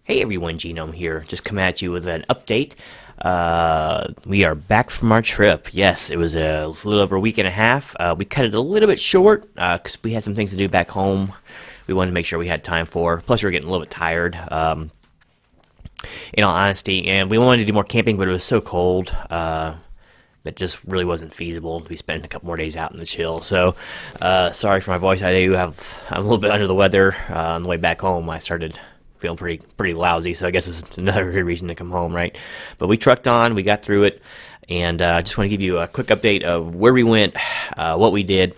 Hey everyone, Genome here. Just coming at you with an update. We are back from our trip. Yes, it was a little over a week and a half. We cut it a little bit short because we had some things to do back home. We wanted to make sure we had time for. Plus, we were getting a little bit tired, in all honesty. And we wanted to do more camping, but it was so cold that just really wasn't feasible. We spent a couple more days out in the chill. So, sorry for my voice. I'm a little bit under the weather. On the way back home, I started feeling pretty lousy, so I guess it's another good reason to come home, right? But we trucked on, we got through it, and I just want to give you a quick update of where we went, what we did,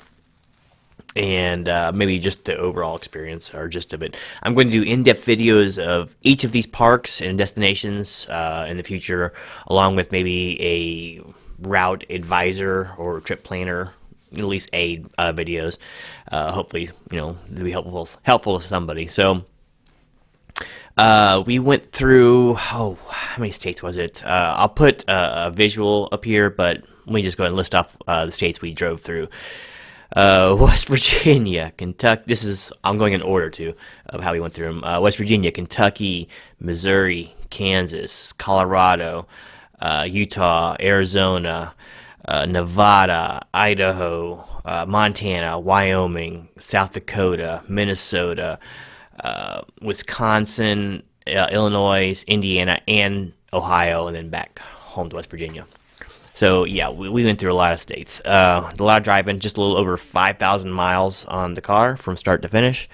and maybe just the overall experience or gist of it. I'm going to do in-depth videos of each of these parks and destinations in the future, along with maybe a route advisor or trip planner, at least aid videos. Hopefully, they'll be helpful to somebody. So. We went through, how many states was it? I'll put a visual up here, but let me just go ahead and list off the states we drove through. West Virginia, Kentucky. I'm going in order too of how we went through them. West Virginia, Kentucky, Missouri, Kansas, Colorado, Utah, Arizona, Nevada, Idaho, Montana, Wyoming, South Dakota, Minnesota, Wisconsin, Illinois, Indiana, and Ohio, and then back home to West Virginia. So yeah, we went through a lot of states. A lot of driving, just a little over 5,000 miles on the car from start to finish,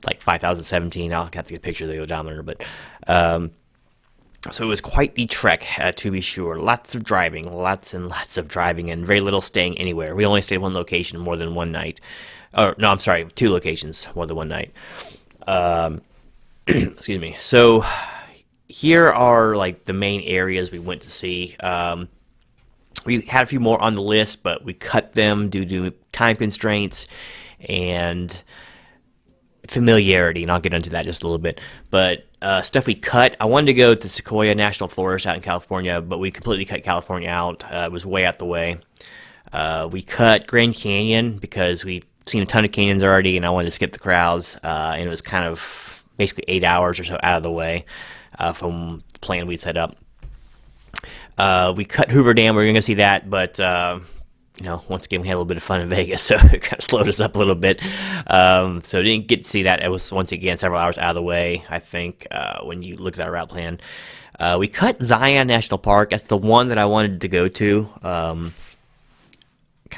like 5,017. I'll have to get a picture of the odometer, but so it was quite the trek, to be sure. Lots and lots of driving, and very little staying anywhere. We only stayed one location more than one night. Or no, I'm sorry, two locations more than one night. Excuse me. So here are like the main areas we went to see. We had a few more on the list, but we cut them due to time constraints and familiarity, and I'll get into that just a little bit. But stuff we cut, I wanted to go to Sequoia National Forest out in California, but we completely cut California out. It was way out the way. We cut Grand Canyon because we've seen a ton of canyons already, and I wanted to skip the crowds, and it was kind of basically 8 hours or so out of the way from the plan we'd set up. We cut Hoover Dam. We were going to see that, but once again, we had a little bit of fun in Vegas, so it kind of slowed us up a little bit. So didn't get to see that. It was, once again, several hours out of the way, I think, when you look at our route plan. We cut Zion National Park. That's the one that I wanted to go to. Kind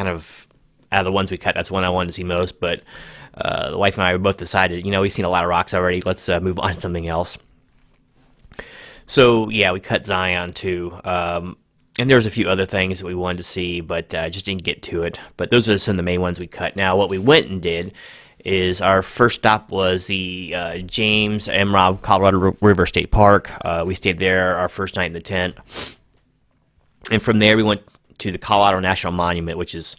of out of the ones we cut, that's the one I wanted to see most, but the wife and I both decided, we've seen a lot of rocks already, let's move on to something else. So, yeah, we cut Zion too, and there was a few other things that we wanted to see, but just didn't get to it. But those are some of the main ones we cut. Now, what we went and did is our first stop was the James M. Robb Colorado River State Park. We stayed there our first night in the tent, and from there we went to the Colorado National Monument, which is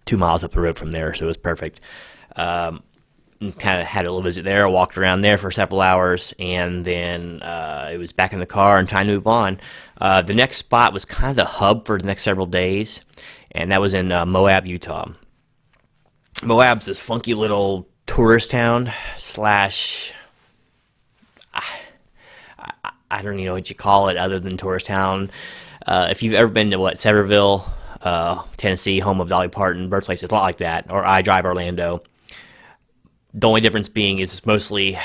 2 miles up the road from there, so it was perfect. Kind of had a little visit there, walked around there for several hours, and then it was back in the car and trying to move on. The next spot was kind of the hub for the next several days, and that was in Moab, Utah. Moab's this funky little tourist town slash, I don't even know what you call it other than tourist town. If you've ever been to Sevierville, Tennessee, home of Dolly Parton, birthplace, it's a lot like that, or I Drive Orlando. The only difference being is it's mostly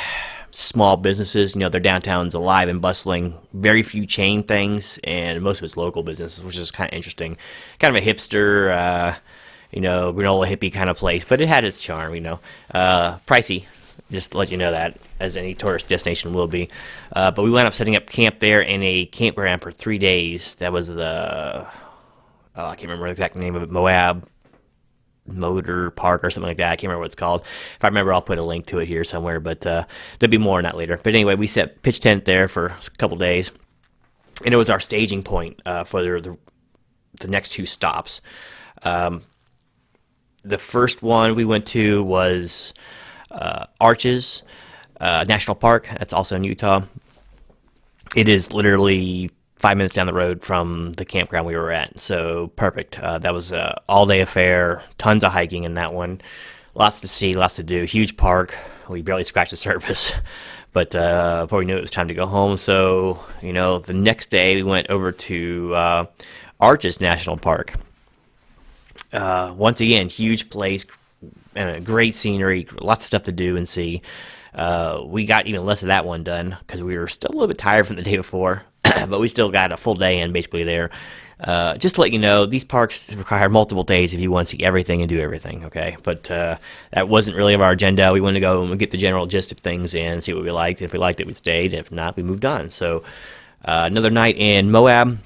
small businesses. Their downtown's alive and bustling, very few chain things, and most of it's local businesses, which is kind of interesting. Kind of a hipster, granola hippie kind of place, but it had its charm, pricey, just to let you know that, as any tourist destination will be. But we wound up setting up camp there in a campground for 3 days. That was I can't remember the exact name of it, Moab Motor Park or something like that. I can't remember what it's called. If I remember, I'll put a link to it here somewhere, but there'll be more on that later. But anyway, we set pitch tent there for a couple days, and it was our staging point for the next two stops. The first one we went to was Arches National Park. That's also in Utah. It is literally 5 minutes down the road from the campground we were at, so perfect. That was an all-day affair, tons of hiking in that one, lots to see, lots to do, huge park. We barely scratched the surface, But before we knew it, was time to go home. So, the next day we went over to Arches National Park. Once again, huge place, great scenery, lots of stuff to do and see. We got even less of that one done because we were still a little bit tired from the day before, but we still got a full day in basically there. Just to let you know, these parks require multiple days if you want to see everything and do everything, okay? But that wasn't really our agenda. We wanted to go and get the general gist of things in, see what we liked. If we liked it, we stayed. If not, we moved on. So another night in Moab.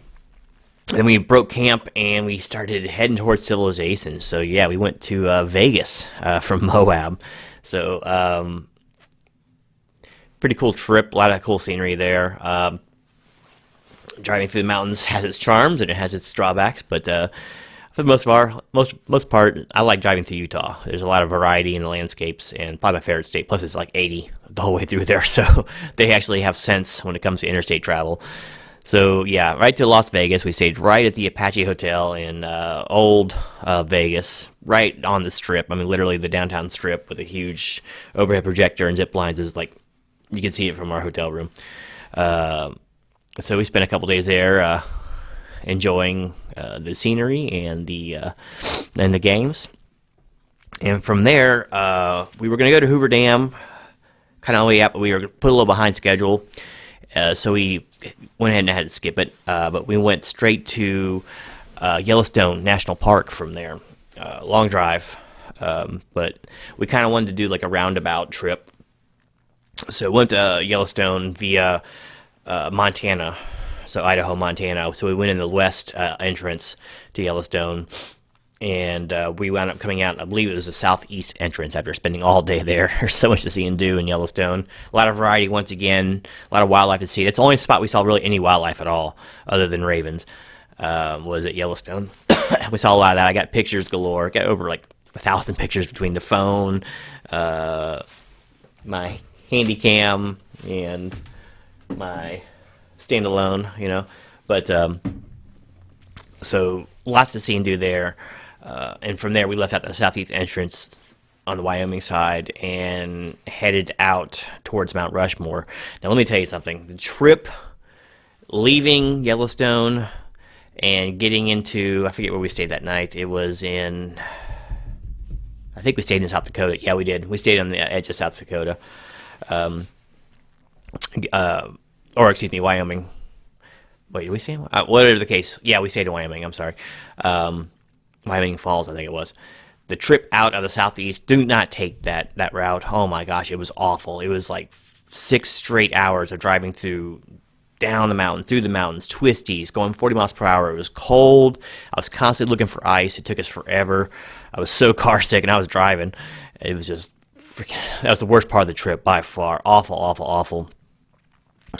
Then we broke camp and we started heading towards civilization. So yeah, we went to Vegas from Moab. So pretty cool trip, a lot of cool scenery there. Driving through the mountains has its charms and it has its drawbacks, but for the most part, I like driving through Utah. There's a lot of variety in the landscapes, and probably my favorite state. Plus, it's like 80 the whole way through there, so they actually have sense when it comes to interstate travel. So yeah, right to Las Vegas. We stayed right at the Apache Hotel in old Vegas, right on the Strip. I mean, literally the downtown Strip with a huge overhead projector and zip lines is like you can see it from our hotel room. So we spent a couple days there enjoying the scenery and the games. And from there, we were going to go to Hoover Dam, kind of on the way out, but we were put a little behind schedule. So we went ahead and had to skip it. But we went straight to Yellowstone National Park from there. Long drive. But we kind of wanted to do like a roundabout trip. So we went to Yellowstone via Montana, so Idaho, Montana. So we went in the west entrance to Yellowstone, and we wound up coming out, I believe it was the southeast entrance after spending all day there. There's so much to see and do in Yellowstone. A lot of variety, once again, a lot of wildlife to see. It's the only spot we saw really any wildlife at all, other than ravens, was at Yellowstone. We saw a lot of that. I got pictures galore. Got over like 1,000 pictures between the phone, my handy cam, and my standalone, but so lots to see and do there, and from there we left out the southeast entrance on the Wyoming side and headed out towards Mount Rushmore. Now let me tell you something, the trip leaving Yellowstone and getting into, I forget where we stayed that night. It was I think we stayed in South Dakota. Yeah, we did. We stayed on the edge of South Dakota. Or excuse me, Wyoming. Wait, did we stay in whatever the case? Yeah, we stayed in Wyoming. I'm sorry. Wyoming Falls, I think it was. The trip out of the southeast, do not take that route. Oh my gosh, it was awful. It was like 6 straight hours of driving down the mountain, through the mountains, twisties, going 40 miles per hour. It was cold. I was constantly looking for ice. It took us forever. I was so car sick, and I was driving. It was just freaking. That was the worst part of the trip by far. Awful, awful, awful.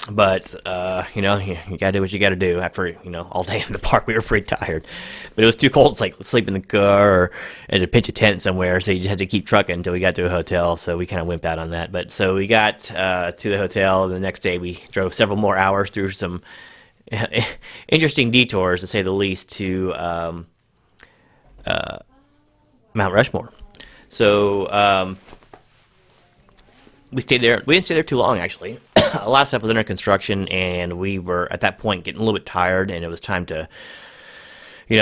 But, you gotta do what you gotta do. After, all day in the park, we were pretty tired. But it was too cold to, sleep in the car or to pitch a tent somewhere, so you just had to keep trucking until we got to a hotel, so we kind of wimped out on that. But, so we got to the hotel, and the next day we drove several more hours through some interesting detours, to say the least, to Mount Rushmore. So, we stayed there. We didn't stay there too long, actually. A lot of stuff was under construction, and we were, at that point, getting a little bit tired, and it was time to,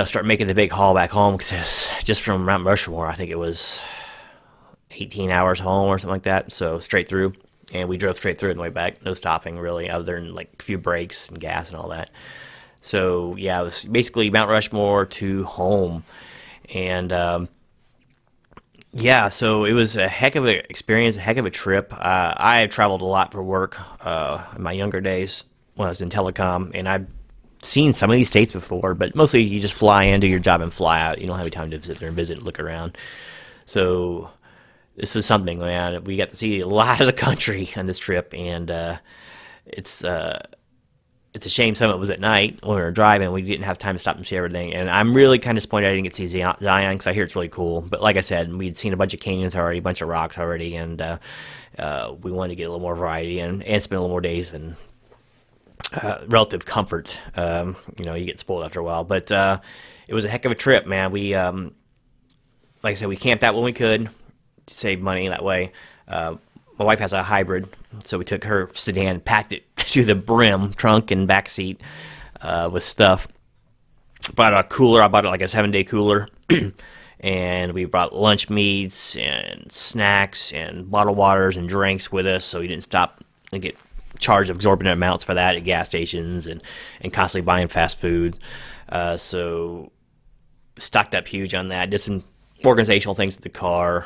start making the big haul back home, because just from Mount Rushmore, I think it was 18 hours home or something like that, so straight through, and we drove straight through it on the way back, no stopping, really, other than, a few breaks and gas and all that. So, yeah, it was basically Mount Rushmore to home, and, yeah, so it was a heck of an experience, a heck of a trip. I have traveled a lot for work in my younger days when I was in telecom, and I've seen some of these states before, but mostly you just fly in, do your job, and fly out. You don't have any time to sit there and visit and look around. So this was something, man. We got to see a lot of the country on this trip, and it's a shame some of it was at night when we were driving. We didn't have time to stop and see everything. And I'm really kind of disappointed I didn't get to see Zion because I hear it's really cool. But like I said, we'd seen a bunch of canyons already, a bunch of rocks already, and we wanted to get a little more variety and spend a little more days in relative comfort. You get spoiled after a while. But it was a heck of a trip, man. We, like I said, we camped out when we could to save money that way. my wife has a hybrid, so we took her sedan, packed it to the brim, trunk and back seat, with stuff. Brought a cooler. I bought like a 7-day cooler, and we brought lunch meats and snacks and bottled waters and drinks with us, so we didn't stop and get charged exorbitant amounts for that at gas stations and constantly buying fast food. So stocked up huge on that. Did some organizational things with the car.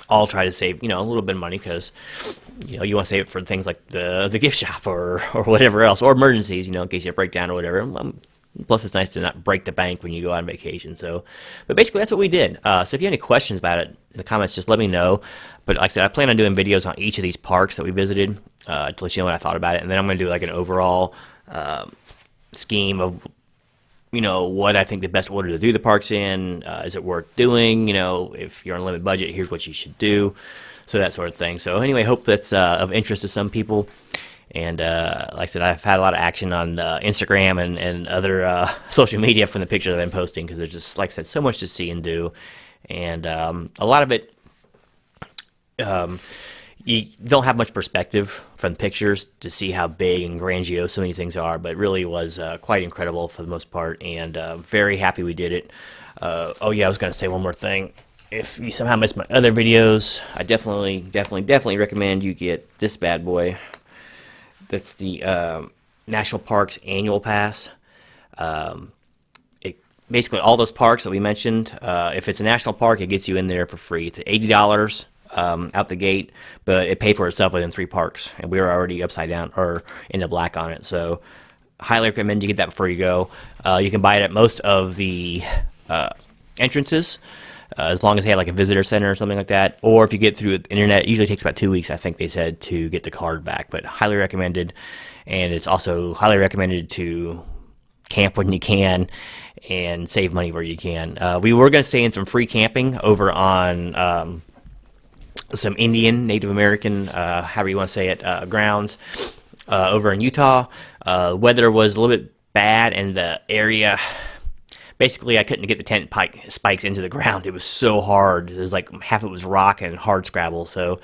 All try to save, a little bit of money because, you want to save it for things like the gift shop or whatever else, or emergencies, in case you break down or whatever. Plus, it's nice to not break the bank when you go on vacation. So, but basically, that's what we did. So if you have any questions about it in the comments, just let me know. But like I said, I plan on doing videos on each of these parks that we visited to let you know what I thought about it. And then I'm going to do like an overall scheme of what I think the best order to do the parks in. Is it worth doing? If you're on a limited budget, here's what you should do. So that sort of thing. So anyway, hope that's of interest to some people. And like I said, I've had a lot of action on Instagram and other social media from the pictures I've been posting because there's just, like I said, so much to see and do. And a lot of it, you don't have much perspective from the pictures to see how big and grandiose some of these things are, but it really was quite incredible for the most part, and very happy we did it. Oh yeah, I was going to say one more thing. If you somehow missed my other videos, I definitely recommend you get this bad boy. That's the National Parks Annual Pass. Basically, all those parks that we mentioned, if it's a national park, it gets you in there for free. It's $80 out the gate, but it paid for itself within 3 parks, and we were already upside down or in the black on it. So, highly recommend you get that before you go. You can buy it at most of the entrances, as long as they have like a visitor center or something like that. Or if you get through the internet, it usually takes about 2 weeks, I think they said, to get the card back. But highly recommended, and it's also highly recommended to camp when you can and save money where you can. We were going to stay in some free camping over on some Indian, Native American, however you want to say it, grounds over in Utah. Weather was a little bit bad, and the area, basically I couldn't get the tent spikes into the ground. It was so hard. It was like half of it was rock and hard scrabble. So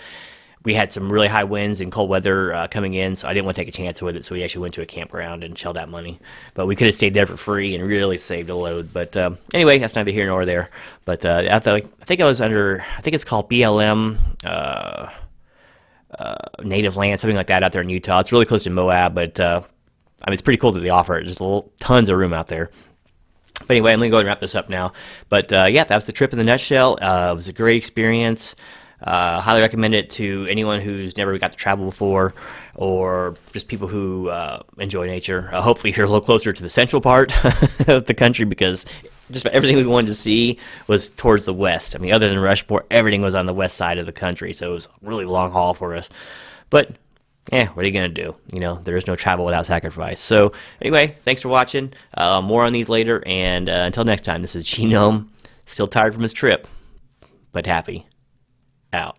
we had some really high winds and cold weather coming in, so I didn't want to take a chance with it. So we actually went to a campground and shelled out money. But we could have stayed there for free and really saved a load. But anyway, that's neither here nor there. But I think I was under, I think it's called BLM Native Land, something like that out there in Utah. It's really close to Moab, but it's pretty cool that they offer it. There's tons of room out there. But anyway, I'm going to go ahead and wrap this up now. But yeah, that was the trip in the nutshell. It was a great experience. Highly recommend it to anyone who's never got to travel before, or just people who enjoy nature. Hopefully you're a little closer to the central part of the country, because just about everything we wanted to see was towards the west. Other than Rushmore, everything was on the west side of the country, so it was a really long haul for us. But yeah, what are you going to do? There is no travel without sacrifice. So anyway, thanks for watching. More on these later, and until next time, this is Genome, still tired from his trip, but happy. Out.